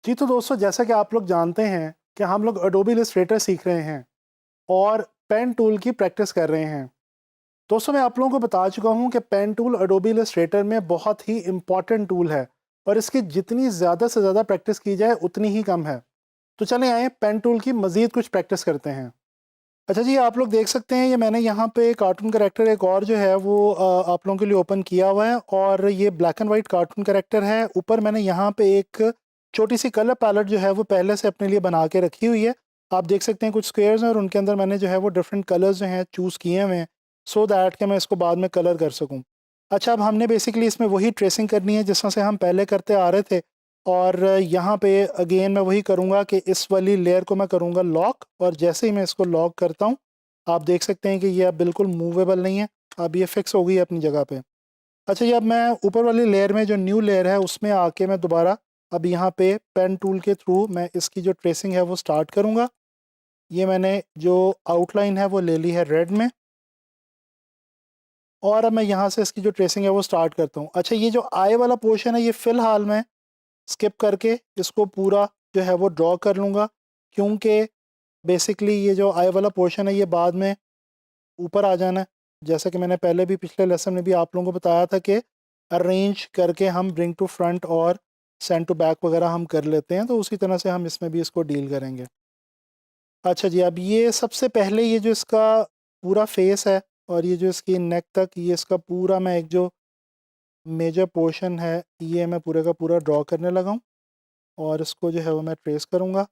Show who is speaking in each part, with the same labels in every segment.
Speaker 1: जी तो दोस्तों, जैसा कि आप लोग जानते हैं कि हम लोग एडोबी इलस्ट्रेटर सीख रहे हैं और पेन टूल की प्रैक्टिस कर रहे हैं। दोस्तों, मैं आप लोगों को बता चुका हूं कि पेन टूल एडोबी इलस्ट्रेटर में बहुत ही इम्पॉर्टेंट टूल है और इसकी जितनी ज़्यादा से ज़्यादा प्रैक्टिस की जाए उतनी ही कम है। तो चलें आए पेन टूल की मज़ीद कुछ प्रैक्टिस करते हैं। अच्छा जी, आप लोग देख सकते हैं ये मैंने यहाँ पे कार्टून कैरेक्टर एक और जो है वो आप लोगों के लिए ओपन किया हुआ है और ये black and white cartoon character है। ऊपर मैंने यहाँ पे एक छोटी सी कलर पैलेट जो है वो पहले से अपने लिए बना के रखी हुई है। आप देख सकते हैं कुछ स्क्वेयर्स हैं और उनके अंदर मैंने जो है वो डिफरेंट कलर्स जो हैं चूज़ किए हुए हैं सो दैट कि मैं इसको बाद में कलर कर सकूँ। अच्छा, अब हमने बेसिकली इसमें वही ट्रेसिंग करनी है जिस तरह से हम पहले करते आ रहे थे। और यहाँ पे अगेन मैं वही करूँगा कि इस वाली लेयर को मैं करूँगा लॉक, और जैसे ही मैं इसको लॉक करता हूँ आप देख सकते हैं कि ये अब बिल्कुल मूवेबल नहीं है, अब ये फिक्स हो गई है अपनी जगह पे। अच्छा, ये अब मैं ऊपर वाली लेयर में जो न्यू लेयर है उसमें आके मैं दोबारा अब यहाँ पे पेन टूल के थ्रू मैं इसकी जो ट्रेसिंग है वो स्टार्ट करूँगा। ये मैंने जो आउटलाइन है वो ले ली है रेड में और अब मैं यहाँ से इसकी जो ट्रेसिंग है वो स्टार्ट करता हूँ। अच्छा, ये जो आई वाला पोर्शन है ये फ़िलहाल मैं स्किप करके इसको पूरा जो है वो ड्रॉ कर लूँगा, क्योंकि बेसिकली ये जो आई वाला पोर्शन है ये बाद में ऊपर आ जाना है। जैसा कि मैंने पहले भी पिछले लेसन में भी आप लोगों को बताया था कि अरेंज करके हम ब्रिंग टू फ्रंट और सेंड टू बैक वगैरह हम कर लेते हैं, तो उसी तरह से हम इसमें भी इसको डील करेंगे। अच्छा जी, अब ये सबसे पहले ये जो इसका पूरा फेस है और ये जो इसकी नेक तक ये इसका पूरा मैं एक जो मेजर पोर्शन है ये मैं पूरे का पूरा ड्रॉ करने लगा हूँ और इसको जो है वो मैं ट्रेस करूँगा।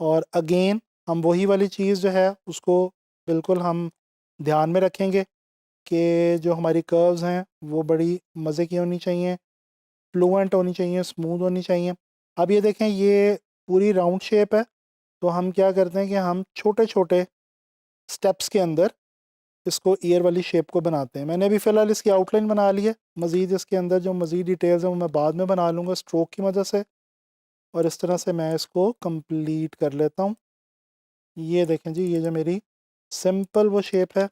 Speaker 1: और अगेन हम वही वाली चीज़ जो है उसको बिल्कुल हम ध्यान में रखेंगे कि जो हमारी कर्व्स हैं वो बड़ी मज़े की होनी चाहिए, फ्लुएंट होनी चाहिए, स्मूथ होनी चाहिए। अब ये देखें ये पूरी राउंड शेप है, तो हम क्या करते हैं कि हम छोटे-छोटे स्टेप्स के अंदर इसको ईयर वाली शेप को बनाते हैं। मैंने अभी फ़िलहाल इसकी आउटलाइन बना ली है, मज़ीद इसके अंदर जो मज़ीद डिटेल्स हैं वो मैं बाद में बना लूँगा स्ट्रोक की मदद से, और इस तरह से मैं इसको कंप्लीट कर लेता हूँ। ये देखें जी, ये जो मेरी सिंपल वो शेप है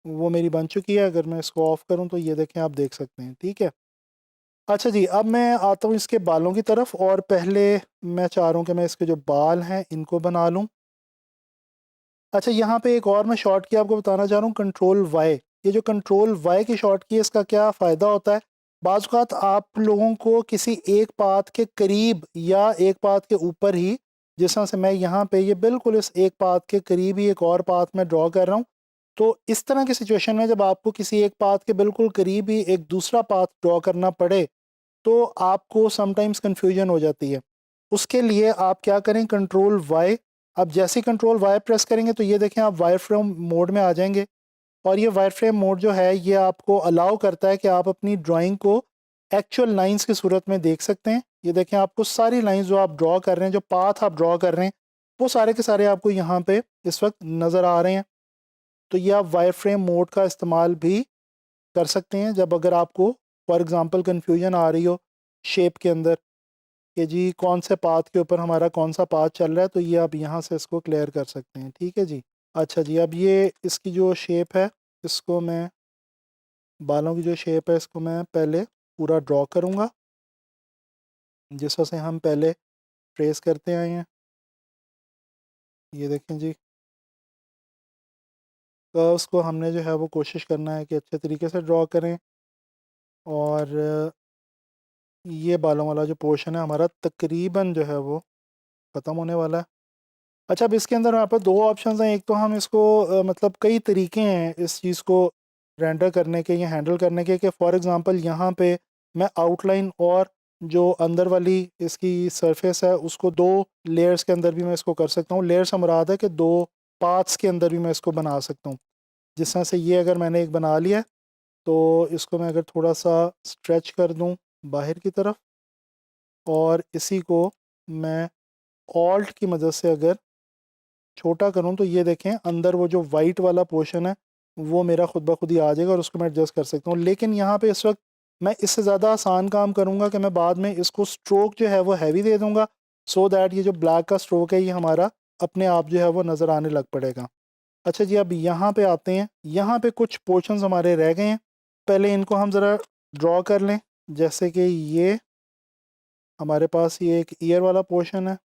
Speaker 1: वो मेरी बन चुकी है। अगर मैं इसको ऑफ़ करूँ तो ये देखें, आप देख सकते हैं, ठीक है। अच्छा जी, अब मैं आता हूँ इसके बालों की तरफ और पहले मैं चाह रहा हूँ कि मैं इसके जो बाल हैं इनको बना लूँ। अच्छा, यहाँ पे एक और मैं शॉर्ट की आपको बताना चाह रहा हूँ, कंट्रोल वाई। ये जो कंट्रोल वाई की शॉर्ट की है इसका क्या फ़ायदा होता है, बाज़ औक़ात आप लोगों को किसी एक पाथ के करीब या एक पाथ के ऊपर ही, जिस तरह से मैं यहाँ पे ये बिल्कुल इस एक पाथ के करीब ही एक और पाथ में ड्रॉ कर रहा हूँ। तो इस तरह की सिचुएशन में जब आपको किसी एक पाथ के बिल्कुल करीब ही एक दूसरा पाथ ड्रॉ करना पड़े तो आपको समटाइम्स कन्फ्यूजन हो जाती है। उसके लिए आप क्या करें, कंट्रोल वाई। अब जैसे ही कंट्रोल वाई प्रेस करेंगे तो ये देखें आप वायर फ्रेम मोड में आ जाएंगे, और ये वायर फ्रेम मोड जो है ये आपको अलाउ करता है कि आप अपनी ड्राइंग को एक्चुअल लाइंस की सूरत में देख सकते हैं। ये देखें आपको सारी लाइंस जो आप ड्रॉ कर रहे हैं, जो पाथ आप ड्रॉ कर रहे हैं, वो सारे के सारे आपको यहाँ पे इस वक्त नज़र आ रहे हैं। तो ये आप वायर फ्रेम मोड का इस्तेमाल भी कर सकते हैं जब अगर आपको फॉर एग्ज़ाम्पल कन्फ्यूजन आ रही हो शेप के अंदर कि जी कौन से पाथ के ऊपर हमारा कौन सा पाथ चल रहा है, तो ये आप यहाँ से इसको क्लियर कर सकते हैं, ठीक है जी। अच्छा जी, अब ये इसकी जो शेप है इसको मैं, बालों की जो शेप है इसको मैं पहले पूरा ड्रॉ करूँगा जिस तरह से हम पहले ट्रेस करते आए हैं। ये देखें जी, कर्व्स को हमने जो है वो कोशिश करना है कि अच्छे तरीके से ड्रॉ करें। और ये बालों वाला जो पोर्शन है हमारा तकरीबन जो है वो ख़त्म होने वाला है। अच्छा, अब इसके अंदर यहाँ पर 2 ऑप्शंस हैं। एक तो हम इसको मतलब कई तरीके हैं इस चीज़ को रेंडर करने के या हैंडल करने के, कि फ़ॉर एग्ज़ाम्पल यहाँ पे मैं आउटलाइन और जो अंदर वाली इसकी सरफेस है उसको 2 लेयर्स के अंदर भी मैं इसको कर सकता हूँ। लेयर से मुराद है कि 2 पार्ट्स के अंदर भी मैं इसको बना सकता हूँ। जिस तरह से ये अगर मैंने एक बना लिया तो इसको मैं अगर थोड़ा-सा स्ट्रेच कर दूँ बाहर की तरफ और इसी को मैं ऑल्ट की मदद से अगर छोटा करूँ तो ये देखें अंदर वो जो वाइट वाला पोर्शन है वो मेरा खुद ब खुद ही आ जाएगा और उसको मैं एडजस्ट कर सकता हूँ। लेकिन यहाँ पे इस वक्त मैं इससे ज़्यादा आसान काम करूँगा कि मैं बाद में इसको स्ट्रोक जो है वो हैवी दे दूँगा, सो दैट ये जो ब्लैक का स्ट्रोक है ये हमारा अपने आप जो है वो नज़र आने लग पड़ेगा। अच्छा जी, अब यहाँ पे आते हैं। यहाँ पे कुछ पोर्शंस हमारे रह गए हैं, पहले इनको हम ज़रा ड्रॉ कर लें। जैसे कि ये हमारे पास ये एक ईयर वाला पोर्शन है,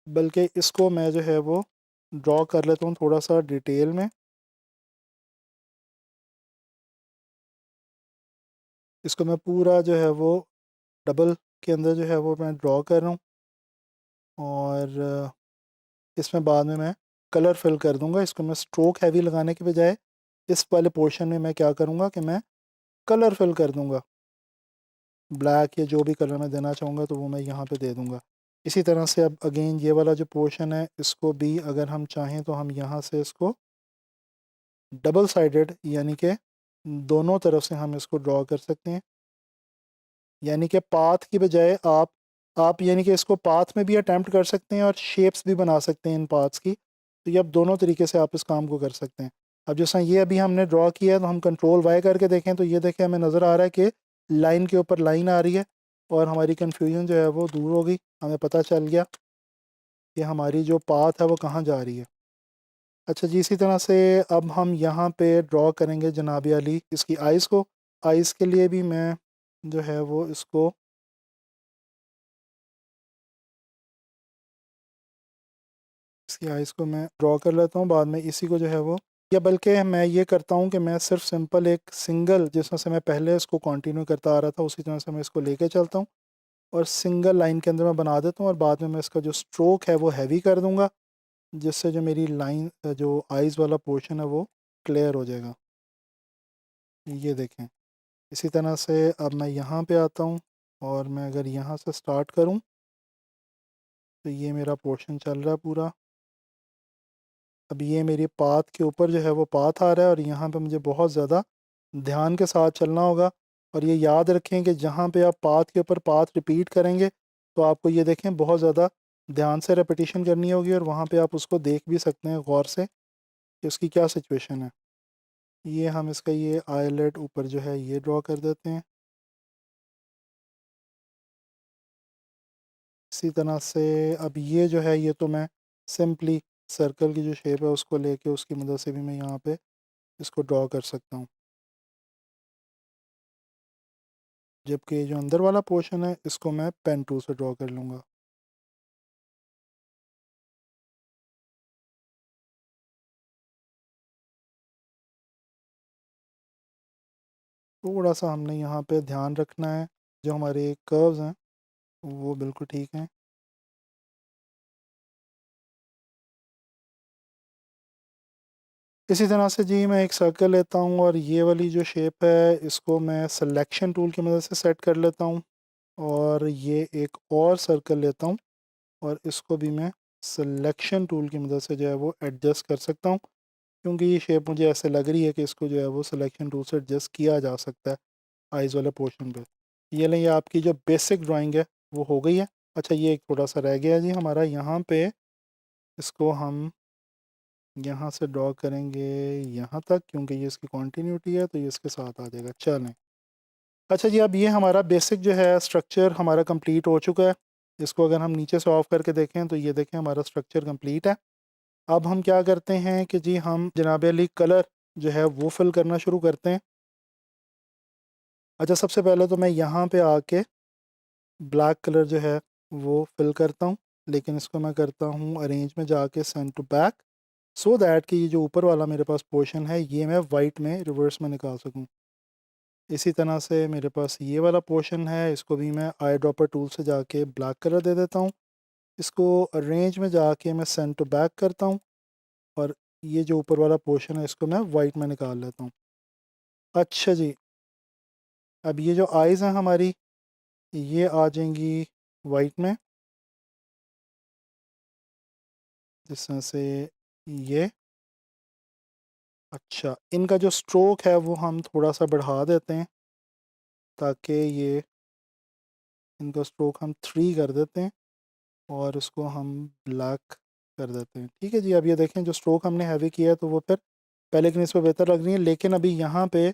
Speaker 1: बल्कि इसको मैं जो है वो ड्रॉ कर लेता हूँ थोड़ा सा डिटेल में। इसको मैं पूरा जो है वो डबल के अंदर जो है वो मैं ड्रॉ कर रहा हूँ, और इसमें बाद में मैं कलर फिल कर दूँगा। इसको मैं स्ट्रोक हैवी लगाने के बजाय इस वाले पोर्शन में मैं क्या करूँगा कि मैं कलर फिल कर दूँगा। ब्लैक या जो भी कलर मैं देना चाहूँगा तो वो मैं यहाँ पे दे दूँगा। इसी तरह से अब अगेन ये वाला जो पोर्शन है इसको भी अगर हम चाहें तो हम यहाँ से इसको डबल साइडेड यानी कि दोनों तरफ से हम इसको ड्रॉ कर सकते हैं। यानी कि पाथ की बजाय आप यानी कि इसको पाथ में भी अटैम्प्ट कर सकते हैं और शेप्स भी बना सकते हैं इन पाथ्स की। तो ये अब दोनों तरीके से आप इस काम को कर सकते हैं। अब जैसा ये अभी हमने ड्रॉ किया है तो हम कंट्रोल वाई करके देखें तो ये देखें हमें नज़र आ रहा है कि लाइन के ऊपर लाइन आ रही है और हमारी कन्फ्यूजन जो है वो दूर हो गई। हमें पता चल गया कि हमारी जो पाथ है वो कहाँ जा रही है। अच्छा जी, इसी तरह से अब हम यहाँ पे ड्रॉ करेंगे जनाब अली इसकी आइज़ को। आइज़ के लिए भी मैं जो है वो इसको इसकी आइज़ को मैं ड्रॉ कर लेता हूँ। बाद में इसी को जो है वो, या बल्कि मैं ये करता हूँ कि मैं सिर्फ सिंपल एक सिंगल, जिस तरह से मैं पहले इसको कंटिन्यू करता आ रहा था उसी तरह से मैं इसको लेके चलता हूँ और सिंगल लाइन के अंदर मैं बना देता हूँ और बाद में मैं इसका जो स्ट्रोक है वो हैवी कर दूँगा, जिससे जो मेरी लाइन जो आइज़ वाला पोर्शन है वो क्लियर हो जाएगा। ये देखें। इसी तरह से अब मैं यहाँ पे आता हूँ और मैं अगर यहाँ से स्टार्ट करूँ तो ये मेरा पोर्शन चल रहा है पूरा। अब ये मेरी पाथ के ऊपर जो है वो पाथ आ रहा है और यहाँ पे मुझे बहुत ज़्यादा ध्यान के साथ चलना होगा। और ये याद रखें कि जहाँ पे आप पाथ के ऊपर पाथ रिपीट करेंगे तो आपको ये देखें बहुत ज़्यादा ध्यान से रेपिटेशन करनी होगी और वहाँ पे आप उसको देख भी सकते हैं गौर से कि उसकी क्या सिचुएशन है। ये हम इसका ये आईलेट ऊपर जो है ये ड्रॉ कर देते हैं। इसी तरह से अब ये जो है ये तो मैं सिंपली सर्कल की जो शेप है उसको लेके उसकी मदद से भी मैं यहाँ पे इसको ड्रॉ कर सकता हूँ। जबकि ये जो अंदर वाला पोर्शन है इसको मैं पेन टूल से ड्रॉ कर लूँगा। थोड़ा सा हमने यहाँ पे ध्यान रखना है, जो हमारे कर्व्स हैं वो बिल्कुल ठीक हैं। इसी तरह से जी मैं एक सर्कल लेता हूँ और ये वाली जो शेप है इसको मैं सिलेक्शन टूल की मदद से सेट कर लेता हूँ और ये एक और सर्कल लेता हूँ और इसको भी मैं सिलेक्शन टूल की मदद से जो है वो एडजस्ट कर सकता हूँ, क्योंकि ये शेप मुझे ऐसे लग रही है कि इसको जो है वो सिलेक्शन टूल से एडजस्ट किया जा सकता है आइज़ वाले पोर्शन पे। ये लें, ये आपकी जो बेसिक ड्राइंग है वो हो गई है। अच्छा, ये एक थोड़ा सा रह गया जी हमारा यहाँ पे, इसको हम यहाँ से ड्रॉ करेंगे यहाँ तक, क्योंकि ये इसकी कंटिन्यूटी है तो ये इसके साथ आ जाएगा। चलें। अच्छा जी, अब ये हमारा बेसिक जो है स्ट्रक्चर हमारा कंप्लीट हो चुका है। इसको अगर हम नीचे से ऑफ करके देखें तो ये देखें हमारा स्ट्रक्चर कंप्लीट है। अब हम क्या करते हैं कि जी हम जनाब अली कलर जो है वो फिल करना शुरू करते हैं। अच्छा, सबसे पहले तो मैं यहाँ पे आके ब्लैक कलर जो है वो फिल करता हूँ, लेकिन इसको मैं करता हूँ अरेंज में जाके send to back, so that कि ये जो ऊपर वाला मेरे पास पोर्शन है ये मैं वाइट में रिवर्स में निकाल सकूँ। इसी तरह से मेरे पास ये वाला पोर्शन है, इसको भी मैं आई ड्रॉपर टूल से जाके ब्लैक कलर दे देता हूँ। इसको अरेंज में जाके मैं सेंड टू बैक करता हूँ और ये जो ऊपर वाला पोर्शन है इसको मैं वाइट में निकाल लेता हूँ। अच्छा जी, अब ये जो आइज़ हैं हमारी ये आ जाएंगी वाइट में, जिस तरह से ये। अच्छा, इनका जो स्ट्रोक है वो हम थोड़ा सा बढ़ा देते हैं, ताकि ये इनका स्ट्रोक हम 3 कर देते हैं और इसको हम ब्लैक कर देते हैं। ठीक है जी, अब ये देखें जो स्ट्रोक हमने हैवी किया है तो वो फिर पहले की निस्बत बेहतर लग रही है, लेकिन अभी यहाँ पे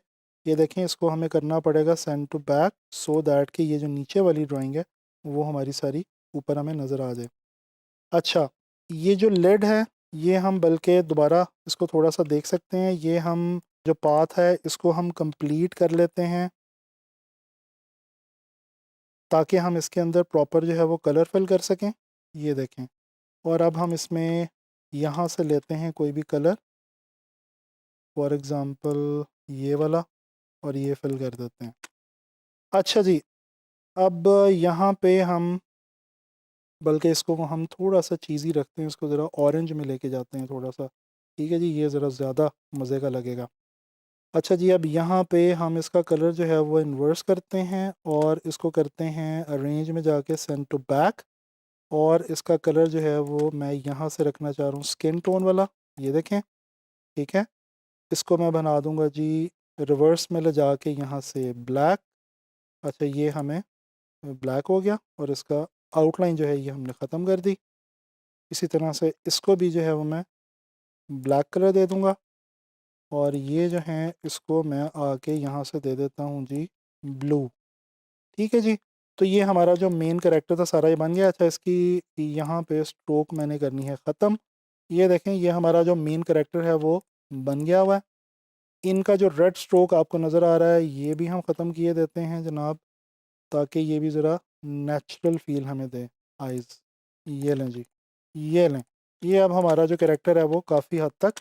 Speaker 1: ये देखें इसको हमें करना पड़ेगा send to back, so that कि ये जो नीचे वाली ड्राइंग है वो हमारी सारी ऊपर हमें नज़र आ जाए। अच्छा, ये जो लेड है ये हम बल्कि दोबारा इसको थोड़ा सा देख सकते हैं। ये हम जो पाथ है इसको हम कंप्लीट कर लेते हैं। ताकि हम इसके अंदर प्रॉपर जो है वो कलर फिल कर सकें। ये देखें, और अब हम इसमें यहाँ से लेते हैं कोई भी कलर, फॉर एग्ज़ाम्पल ये वाला, और ये फिल कर देते हैं। अच्छा जी, अब यहाँ पे हम, बल्कि इसको हम थोड़ा सा चीज़ी रखते हैं, इसको ज़रा ऑरेंज में लेके जाते हैं थोड़ा सा। ठीक है जी, ये ज़रा ज़्यादा मज़े का लगेगा। अच्छा जी, अब यहाँ पे हम इसका कलर जो है वो इन्वर्स करते हैं और इसको करते हैं अरेंज में जाके सेंड टू बैक, और इसका कलर जो है वो मैं यहाँ से रखना चाह रहा हूँ स्किन टोन वाला। ये देखें, ठीक है। इसको मैं बना दूँगा जी रिवर्स में ले जाके यहाँ से ब्लैक। अच्छा, ये हमें ब्लैक हो गया और इसका आउटलाइन जो है ये हमने ख़त्म कर दी। इसी तरह से इसको भी जो है वो मैं ब्लैक कलर दे दूँगा, और ये जो है इसको मैं आके यहाँ से दे देता हूँ जी ब्लू। ठीक है जी, तो ये हमारा जो मेन कैरेक्टर था सारा ये बन गया। अच्छा, इसकी यहाँ पे स्ट्रोक मैंने करनी है ख़त्म। ये देखें, ये हमारा जो मेन कैरेक्टर है वो बन गया हुआ है। इनका जो रेड स्ट्रोक आपको नज़र आ रहा है ये भी हम ख़त्म किए देते हैं जनाब, ताकि ये भी ज़रा नेचुरल फील हमें दे आइज़। ये लें जी, ये लें। ये अब हमारा जो कैरेक्टर है वो काफ़ी हद तक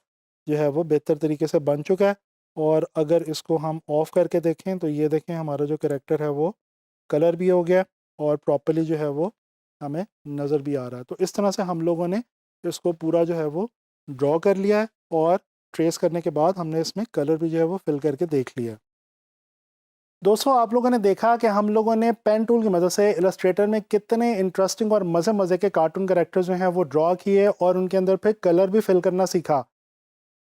Speaker 1: जो है वो बेहतर तरीके से बन चुका है। और अगर इसको हम ऑफ़ करके देखें तो ये देखें, हमारा जो कैरेक्टर है वो कलर भी हो गया और प्रॉपर्ली जो है वो हमें नज़र भी आ रहा है। तो इस तरह से हम लोगों ने इसको पूरा जो है वो ड्रॉ कर लिया है, और ट्रेस करने के बाद हमने इसमें कलर भी जो है वो फिल करके देख लिया। दोस्तों, आप लोगों ने देखा कि हम लोगों ने पेन टूल की मदद से इलस्ट्रेटर में कितने इंटरेस्टिंग और मज़े मज़े के कार्टून कैरेक्टर्स जो हैं वो ड्रॉ किए और उनके अंदर फिर कलर भी फिल करना सीखा।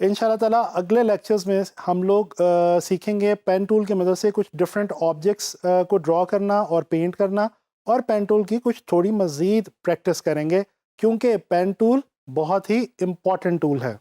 Speaker 1: इंशाल्लाह ताला अगले लेक्चर्स में हम लोग सीखेंगे पेन टूल की मदद से कुछ डिफरेंट ऑब्जेक्ट्स को ड्रॉ करना और पेंट करना, और पेन टूल की कुछ थोड़ी मज़ीद प्रैक्टिस करेंगे, क्योंकि पेन टूल बहुत ही इम्पॉर्टेंट टूल है।